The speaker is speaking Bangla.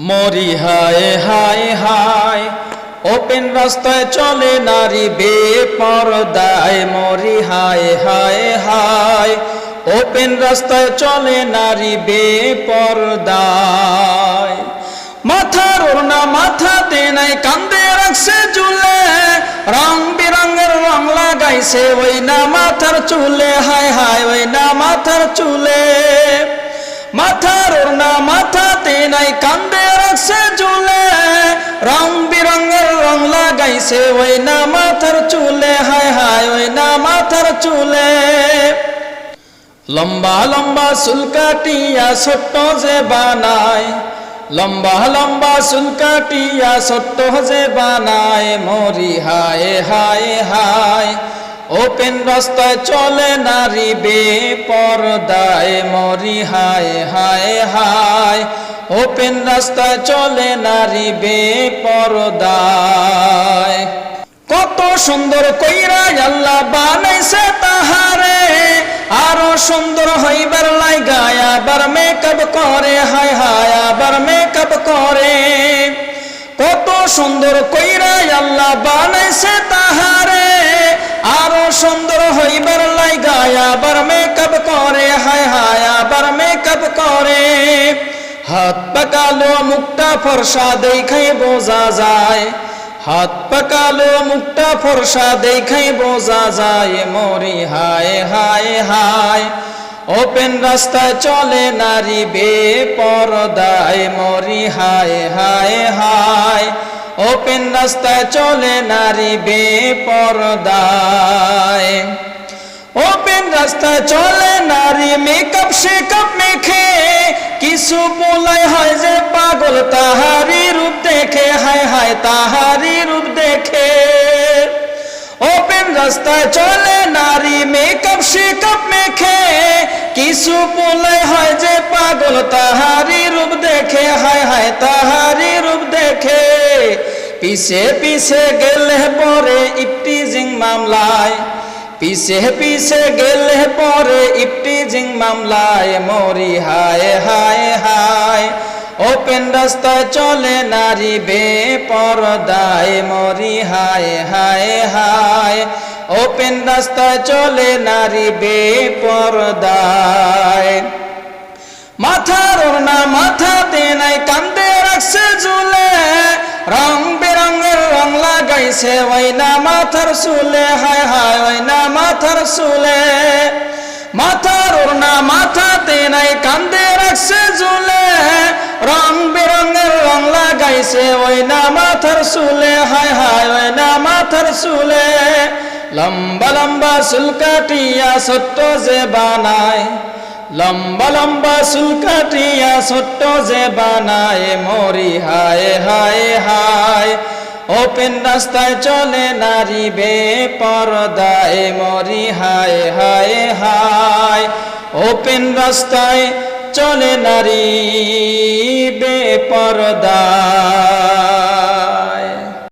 মরি হায় হায় হায় ওপেন রাস্তায় চলে নারী বেপরদায়। মরি হায় হায় হায় ওপেন রাস্তায় চলে নারী বেপরদায়। মাথার ওড়না মাথাতে নাই, কান্দে রাখছে ঝুলে, রং বেরঙের রং লাগাইছে ওই না মাথার চুলে। হায় হায় ওই না মাথার চুলে। মাথার ওড়না মাথাতে নাই, কান্দে রাখছে ঝুলে, রং বেরঙের রং লাগাইছে ওই না মাথার চুলে। হায় হায় ওই না মাথার চুলে। লম্বা লম্বা চুল কাটিয়া ছোট্ট যে বানায়, লম্বা লম্বা চুল কাটিয়া ছোট্ট যে বানায়। মরি হায় হায় হায় ওপেন রাস্তায় চলে নারী বেপরদায়। মরি হায় হায় হায় ওপেন রাস্তায় চলে নারী বেপরদায়। কত সুন্দর কইরা আল্লাহ বানাইছে তাহারে, আরো সুন্দর হইবার লাগায় আবার মেকআপ করে। হায় হায় আবার মেকআপ করে। কত সুন্দর কইরা আল্লাহ বানাইছে তাহারে, আরো সুন্দর হইবার লাগায় আবার মেকআপ করে। হায় হায় আবার মেকআপ করে। হাত পাকালো মুখটা ফর্সা দেখাই বোঝা যায়, হাত পাকালো মুখটা ফর্সা দেখাই বোঝা যায়। মরি হায় হায় হায় ওপেন রাস্তায় চলে নারী বেপরদায়। মরি হায় হায় হায় ওপেন রাস্তায় চলে নারী বেপরদায়। ওপেন রাস্তায় চলে নারী মেকআপ শেকআপ মেখে, কিছু বলাই হয় যে পাগল তাহারি রূপ দেখে। হায় হায় তাহারি রূপ দেখে। ওপেন রাস্তায় চলে নারী মেকআপ শেকআপ মেখে, কিছু বলাই হয় যে পাগল তাহারি রূপ দেখে। হায় হায় তাহারি রূপ দেখে। পিছে পিছে গেলে পরে ইফটিজিং মামলায়, পিছে পিছে গেলে পরে ইফটিজিং মামলায়। মরি হায় হায় হায় ওপেন রাস্তায় চলে নারী বেপরদায়। মরি হায় হায় হায় ওপেন রাস্তায় চলে নারী বেপরদায়। মাথার ওড়না মাথাতে নাই, কান্দে রাখছে ঝুলে, রং বেরঙের রং লাগাইছে ওই না মাথার চুলে। হায় হায় ওই না মাথার চুলে। মাথার ওড়না মাথাতে নাই, কান্দে রাখছে ঝুলে, রং বেরঙের রং লাগাইছে ওই না মাথার চুলে। হায় হায় ওই না মাথার চুলে। লম্বা লম্বা চুল কাটিয়া ছোট্ট যে বানায়, লম্বা লম্বা চুল কাটিয়া ছোট্ট যে বানায়। মরি হায় হায় হায় ওপেন রাস্তায় চলে নারী বেপরদায়। মরি হায় হায় হায় ওপেন রাস্তায় চলে নারী বেপরদায়।